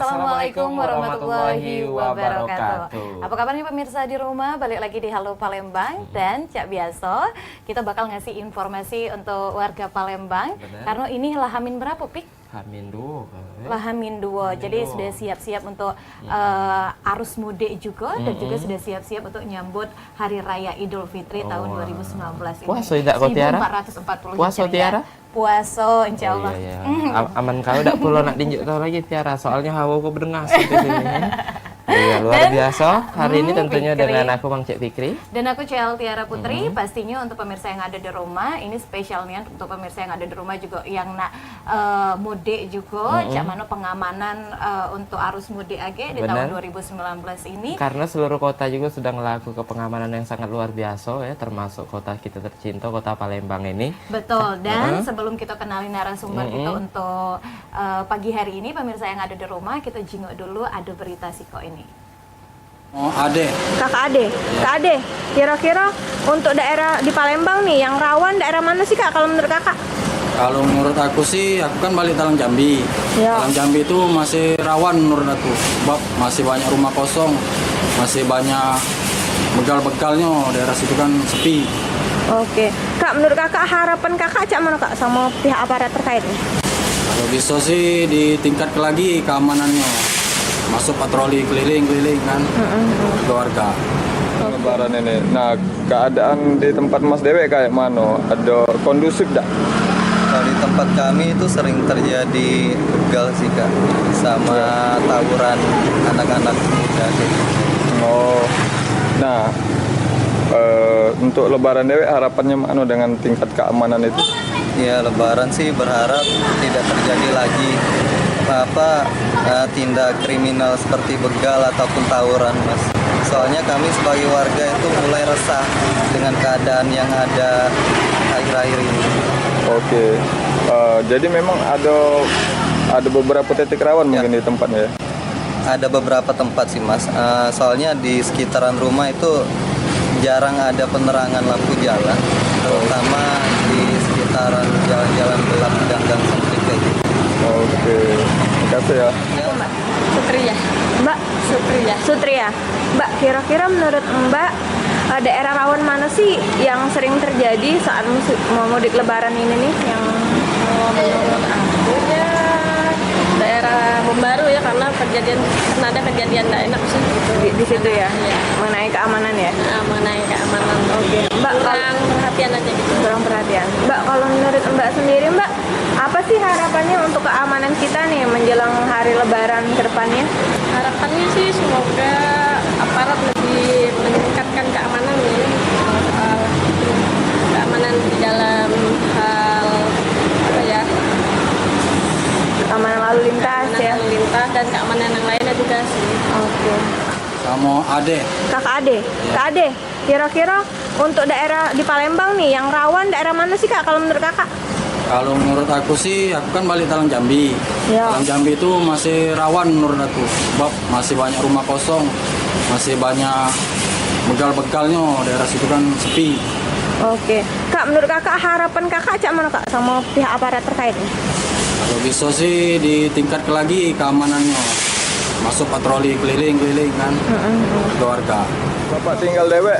Assalamualaikum warahmatullahi wabarakatuh. Apa kabarnya pemirsa di rumah? Balik lagi di Halo Palembang dan Cak Biaso. Kita bakal ngasih informasi untuk warga Palembang. Bener. Karena ini lah Hamin berapa, Pik? Hamin 2. Jadi sudah siap-siap untuk arus mudik juga dan juga sudah siap-siap untuk nyambut Hari Raya Idul Fitri tahun 2019 ini. Puasa tidak kau Tiara? 1440 Puasa Tiara? Puasa insya Allah. Aman kau tidak perlu nak tinjuk tahu lagi Tiara, soalnya hawa kau berdengas di sini. Iya, luar biasa. Hari ini tentunya Fikri. dengan aku Bang Cek Fikri. Dan aku CL Tiara Putri. Pastinya untuk pemirsa yang ada di rumah, ini spesialnya untuk pemirsa yang ada di rumah juga yang nak mudik juga, cak mana pengamanan untuk arus mudik age di tahun 2019 ini. Karena seluruh kota juga sudah melakukan pengamanan yang sangat luar biasa ya, termasuk kota kita tercinta, kota Palembang ini. Betul. Dan sebelum kita kenalin narasumber kita untuk pagi hari ini, pemirsa yang ada di rumah, kita jingok dulu ada berita Siko ini. Oh, Ade. Kakak Ade, Kak Ade, kira-kira untuk daerah di Palembang nih yang rawan daerah mana sih Kak kalau menurut Kakak? Kalau menurut aku sih, aku kan balik Talang Jambi. Ya. Talang Jambi itu masih rawan menurut aku, sebab masih banyak rumah kosong, masih banyak begal-begalnya, daerah situ kan sepi. Oke, Kak menurut Kakak harapan Kakak cak mana Kak sama pihak aparat terkait nih? Kalau bisa sih ditingkatkan lagi keamanannya, masuk patroli keliling-keliling kan, keluarga. Lebaran ini. Nah, keadaan di tempat Mas Dewe kayak mana? Ada kondusif tak? Kalau di tempat kami itu sering terjadi begal sih Kak, sama tawuran anak-anak muda. Oh, nah untuk Lebaran Dewe harapannya mana dengan tingkat keamanan itu? Ya Lebaran sih berharap tidak terjadi lagi tindak kriminal seperti begal ataupun tawuran Mas. Soalnya kami sebagai warga itu mulai resah dengan keadaan yang ada akhir-akhir ini. Oke, jadi memang ada beberapa titik rawan mungkin di tempatnya ya? Ada beberapa tempat sih Mas, soalnya di sekitaran rumah itu jarang ada penerangan lampu jalan, terutama di sekitaran jalan-jalan gelap gang-gang sempit kayak gitu. Oke, terima kasih ya. Mbak Sutria. Mbak Sutria. Mbak, kira-kira menurut Mbak daerah rawan mana sih yang sering terjadi saat mau mudik Lebaran ini nih? Yang menurut aku ya daerah Bumbaru ya, karena ada kejadian tidak enak sih gitu. di situ ya? Iya. Mengenai keamanan ya? Mengenai keamanan. Oke. Mbak, Kurang perhatian aja gitu. kurang perhatian. Mbak, kalau menurut Mbak sendiri Mbak, apa sih harapannya untuk keamanan kita nih menjelang hari Lebaran ke depannya? Harapannya sih semoga aparat lebih meningkatkan keamanan nih, soal keamanan di dalam hal apa ya, Keamanan lalu lintas keamanan ya? lalu lintas dan keamanan yang lainnya juga sih. Oke. Sama Ade. Kakak Ade, Kak Ade, kira-kira untuk daerah di Palembang nih yang rawan daerah mana sih Kak kalau menurut Kakak? Kalau menurut aku sih, aku kan balik Talang Jambi. Ya. Talang Jambi itu masih rawan menurut aku, sebab masih banyak rumah kosong, masih banyak begal-begalnya, daerah situ kan sepi. Oke, Kak menurut Kakak harapan Kakak cak mana Kak sama pihak aparat terkait nih? Kalau bisa sih ditingkatkan lagi keamanannya, masuk patroli keliling-keliling kan, keluarga. Bapak tinggal Dewe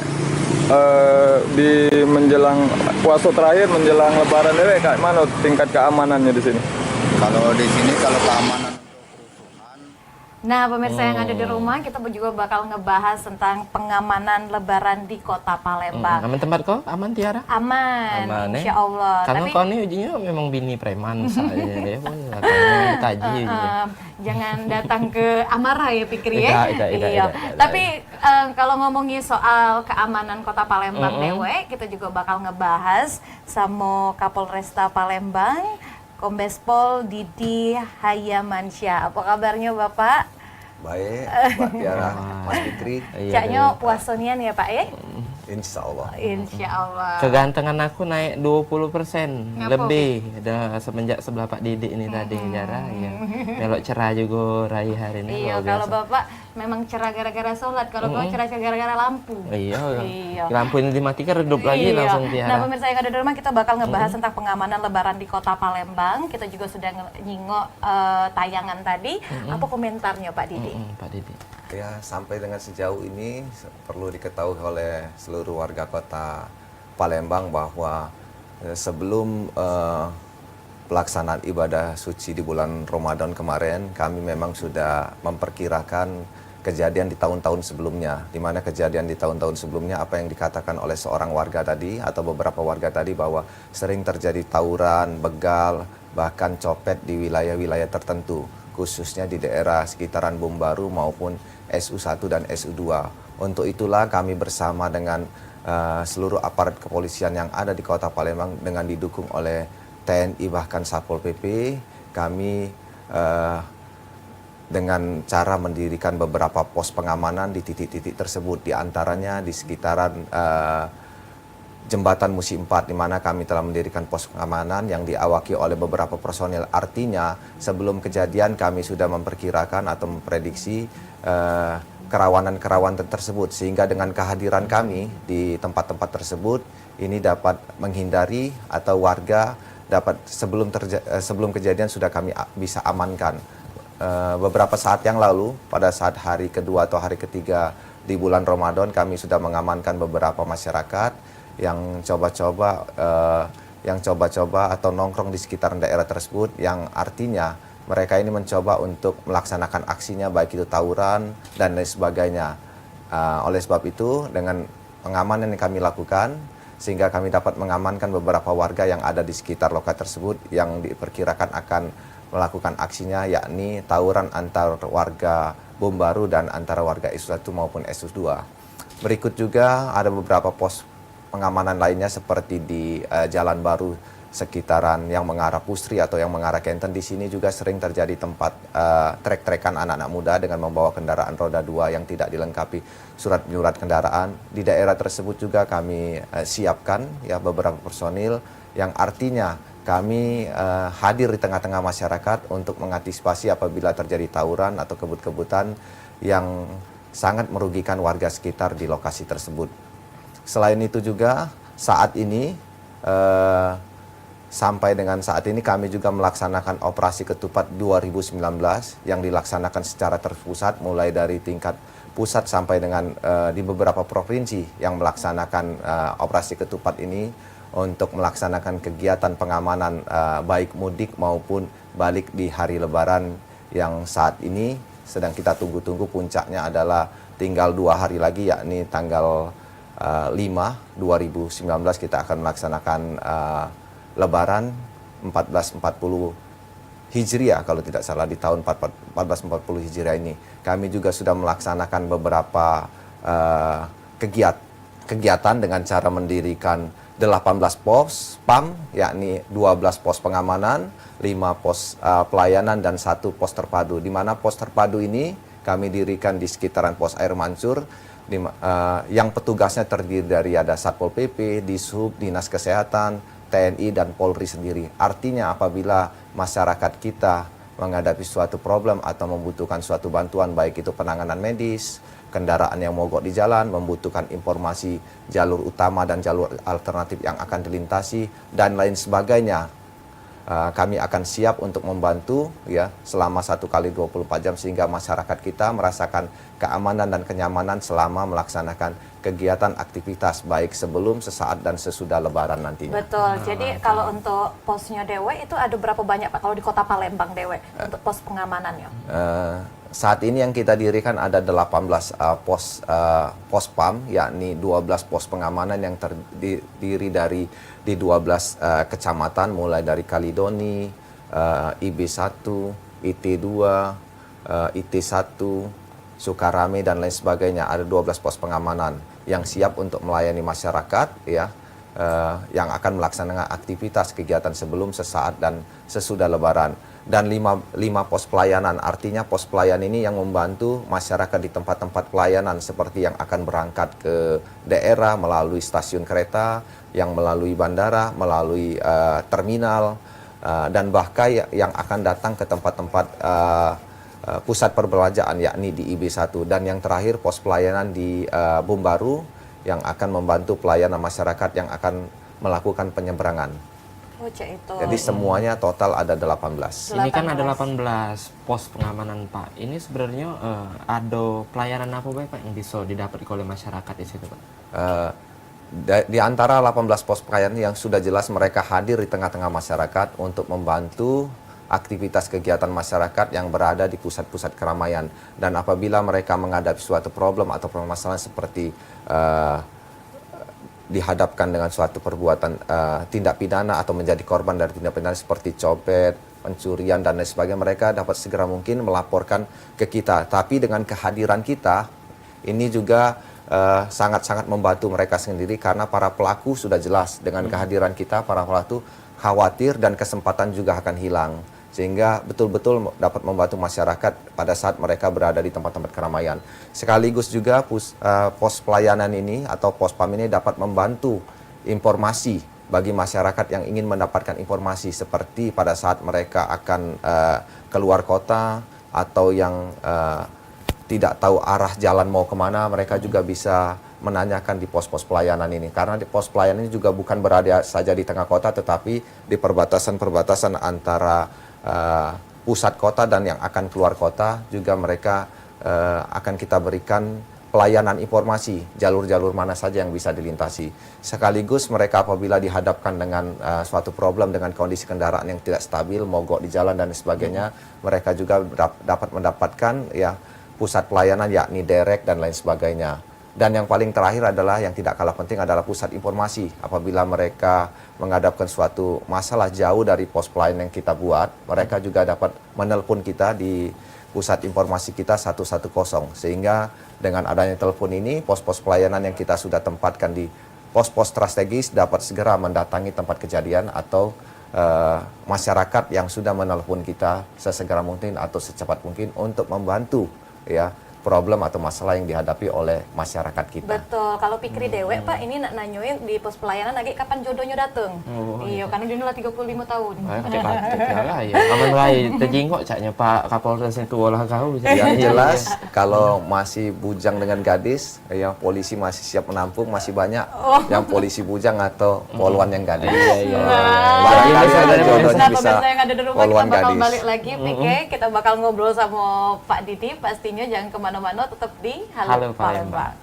di menjelang puasa terakhir, menjelang Lebaran Dewe kayak mana tingkat keamanannya di sini? Kalau di sini kalau keamanan Nah, pemirsa yang ada di rumah, kita juga bakal ngebahas tentang pengamanan Lebaran di Kota Palembang. Aman tempat kau? Aman Tiara? Aman, insya Allah. Karena Tapi kau ini ujinya memang bini preman saya ya, boleh taji. jangan datang ke amarah ya Pikri ya. Tidak. Tapi kalau ngomongin soal keamanan Kota Palembang dewe, kita juga bakal ngebahas sama Kapolresta Palembang, Kombes Pol Didi Hayamansyah. Apa kabarnya Bapak? Baik, Mbak Tiara, Mas Fikri. Caknya puasonian ya Pak ya? Insya Allah. Insya Allah. Kegantengan aku naik 20% Ngapa, lebih semenjak sebelah Pak Didik ini tadi Jara ya. Melok cerah juga Rai hari ini. Iya, luar kalau biasa. Bapak memang cerah gara-gara sholat, kalau Bapak cerah gara-gara lampu. Iya. Iya. Lampu ini dimatikan redup lagi Iya. langsung Nah, Tiara. pemirsa yang ada di rumah, kita bakal ngebahas tentang pengamanan Lebaran di Kota Palembang. Kita juga sudah nyingok tayangan tadi. Apa komentarnya Pak Didi? Pak Didik. Ya, sampai dengan sejauh ini perlu diketahui oleh seluruh warga kota Palembang bahwa sebelum pelaksanaan ibadah suci di bulan Ramadan kemarin, kami memang sudah memperkirakan kejadian di tahun-tahun sebelumnya, di mana kejadian di tahun-tahun sebelumnya apa yang dikatakan oleh seorang warga tadi atau beberapa warga tadi bahwa sering terjadi tawuran, begal, bahkan copet di wilayah-wilayah tertentu, khususnya di daerah sekitaran Bom Baru maupun SU1 dan SU2. Untuk itulah kami bersama dengan seluruh aparat kepolisian yang ada di Kota Palembang dengan didukung oleh TNI bahkan Satpol PP, kami dengan cara mendirikan beberapa pos pengamanan di titik-titik tersebut, di antaranya di sekitaran Jembatan Musi 4, di mana kami telah mendirikan pos pengamanan yang diawaki oleh beberapa personil. Artinya sebelum kejadian kami sudah memperkirakan atau memprediksi kerawanan-kerawanan tersebut, sehingga dengan kehadiran kami di tempat-tempat tersebut ini dapat menghindari atau warga dapat sebelum kejadian sudah kami bisa amankan. Beberapa saat yang lalu pada saat hari kedua atau hari ketiga di bulan Ramadan kami sudah mengamankan beberapa masyarakat yang coba-coba atau nongkrong di sekitaran daerah tersebut, yang artinya mereka ini mencoba untuk melaksanakan aksinya baik itu tawuran dan lain sebagainya. Oleh sebab itu dengan pengamanan yang kami lakukan sehingga kami dapat mengamankan beberapa warga yang ada di sekitar lokasi tersebut yang diperkirakan akan melakukan aksinya, yakni tawuran antar warga Bom Baru dan antara warga SU1 maupun SU2. Berikut juga ada beberapa pos pengamanan lainnya seperti di Jalan Baru sekitaran yang mengarah Pusri atau yang mengarah Kenten. Di sini juga sering terjadi tempat trek-trekan anak-anak muda dengan membawa kendaraan roda 2 yang tidak dilengkapi surat menyurat kendaraan. Di daerah tersebut juga kami siapkan ya beberapa personil yang artinya kami hadir di tengah-tengah masyarakat untuk mengantisipasi apabila terjadi tawuran atau kebut-kebutan yang sangat merugikan warga sekitar di lokasi tersebut. Selain itu juga saat ini sampai dengan saat ini kami juga melaksanakan operasi ketupat 2019 yang dilaksanakan secara terpusat mulai dari tingkat pusat sampai dengan di beberapa provinsi yang melaksanakan operasi ketupat ini untuk melaksanakan kegiatan pengamanan baik mudik maupun balik di hari Lebaran yang saat ini sedang kita tunggu-tunggu. Puncaknya adalah tinggal 2 hari lagi, yakni tanggal 5 2019 kita akan melaksanakan Lebaran 1440 Hijriah kalau tidak salah, di tahun 1440 Hijriah ini. Kami juga sudah melaksanakan beberapa kegiatan dengan cara mendirikan 18 pos PAM, yakni 12 pos pengamanan, 5 pos pelayanan dan 1 pos terpadu. Di mana pos terpadu ini kami dirikan di sekitaran pos Air Mansur, yang petugasnya terdiri dari ada Satpol PP, Dishub, Dinas Kesehatan, TNI dan Polri sendiri. Artinya apabila masyarakat kita menghadapi suatu problem atau membutuhkan suatu bantuan, baik itu penanganan medis, kendaraan yang mogok di jalan, membutuhkan informasi jalur utama dan jalur alternatif yang akan dilintasi dan lain sebagainya, kami akan siap untuk membantu ya selama 1 kali 24 jam sehingga masyarakat kita merasakan keamanan dan kenyamanan selama melaksanakan kegiatan aktivitas baik sebelum, sesaat dan sesudah Lebaran nantinya. Betul. Jadi kalau untuk posnya Dewe itu ada berapa banyak Pak kalau di Kota Palembang Dewe untuk pos pengamanannya? Saat ini yang kita dirikan ada 18 pos PAM, yakni 12 pos pengamanan yang terdiri dari di 12 kecamatan mulai dari Kalidoni, IB1, IT2, IT1, Sukarame dan lain sebagainya. Ada 12 pos pengamanan yang siap untuk melayani masyarakat ya, yang akan melaksanakan aktivitas kegiatan sebelum, sesaat dan sesudah Lebaran. dan 5 pos pelayanan. Artinya pos pelayan ini yang membantu masyarakat di tempat-tempat pelayanan seperti yang akan berangkat ke daerah melalui stasiun kereta, yang melalui bandara, melalui terminal, dan bahkan yang akan datang ke tempat-tempat pusat perbelanjaan yakni di IB1. Dan yang terakhir pos pelayanan di Bumbaru yang akan membantu pelayanan masyarakat yang akan melakukan penyeberangan. Oh, cek itu. Jadi semuanya total ada 18. Ini kan ada 18 pos pengamanan Pak. Ini sebenarnya ada pelayanan apa Pak yang bisa didapat oleh masyarakat di situ Pak? Di antara 18 pos pelayanan yang sudah jelas mereka hadir di tengah-tengah masyarakat untuk membantu aktivitas kegiatan masyarakat yang berada di pusat-pusat keramaian. Dan apabila mereka menghadapi suatu problem atau permasalahan seperti dihadapkan dengan suatu perbuatan tindak pidana atau menjadi korban dari tindak pidana seperti copet, pencurian dan lain sebagainya, mereka dapat segera mungkin melaporkan ke kita. Tapi dengan kehadiran kita ini juga sangat-sangat membantu mereka sendiri karena para pelaku sudah jelas dengan kehadiran kita, para pelaku khawatir dan kesempatan juga akan hilang. Sehingga betul-betul dapat membantu masyarakat pada saat mereka berada di tempat-tempat keramaian. Sekaligus juga pos pelayanan ini atau pos PAM ini dapat membantu informasi bagi masyarakat yang ingin mendapatkan informasi seperti pada saat mereka akan keluar kota atau yang tidak tahu arah jalan mau kemana, mereka juga bisa menanyakan di pos-pos pelayanan ini. Karena di pos pelayanan ini juga bukan berada saja di tengah kota, tetapi di perbatasan-perbatasan antara pusat kota dan yang akan keluar kota juga mereka akan kita berikan pelayanan informasi jalur-jalur mana saja yang bisa dilintasi. Sekaligus mereka apabila dihadapkan dengan suatu problem dengan kondisi kendaraan yang tidak stabil, mogok di jalan dan sebagainya, mereka juga dapat mendapatkan ya pusat pelayanan yakni derek dan lain sebagainya. Dan yang paling terakhir adalah yang tidak kalah penting adalah pusat informasi. Apabila mereka menghadapkan suatu masalah jauh dari pos pelayanan yang kita buat, mereka juga dapat menelpon kita di pusat informasi kita 110. Sehingga dengan adanya telepon ini, pos-pos pelayanan yang kita sudah tempatkan di pos-pos strategis dapat segera mendatangi tempat kejadian atau masyarakat yang sudah menelpon kita sesegera mungkin atau secepat mungkin untuk membantu ya problem atau masalah yang dihadapi oleh masyarakat kita. Betul, kalau pikir dewek Pak, ini nak nanyoin di pos pelayanan lagi kapan jodohnya datang. Iya, karena dia lah 35 tahun. Ya, aman wae terjingkok caknya Pak Kapolres itu olah kau bisa. Yang jelas kalau masih bujang dengan gadis, ya polisi masih siap menampung, masih banyak yang polisi bujang atau poluan yang gadis. Iya. Barangkali ada jodohnya Nah, bisa pemirsa yang ada di rumah poluan kita bakal gadis. balik lagi, Pike. Kita bakal ngobrol sama Pak Didi. Pastinya jangan kemana-mana, tetap di Halo Halo Palembang. Palembang.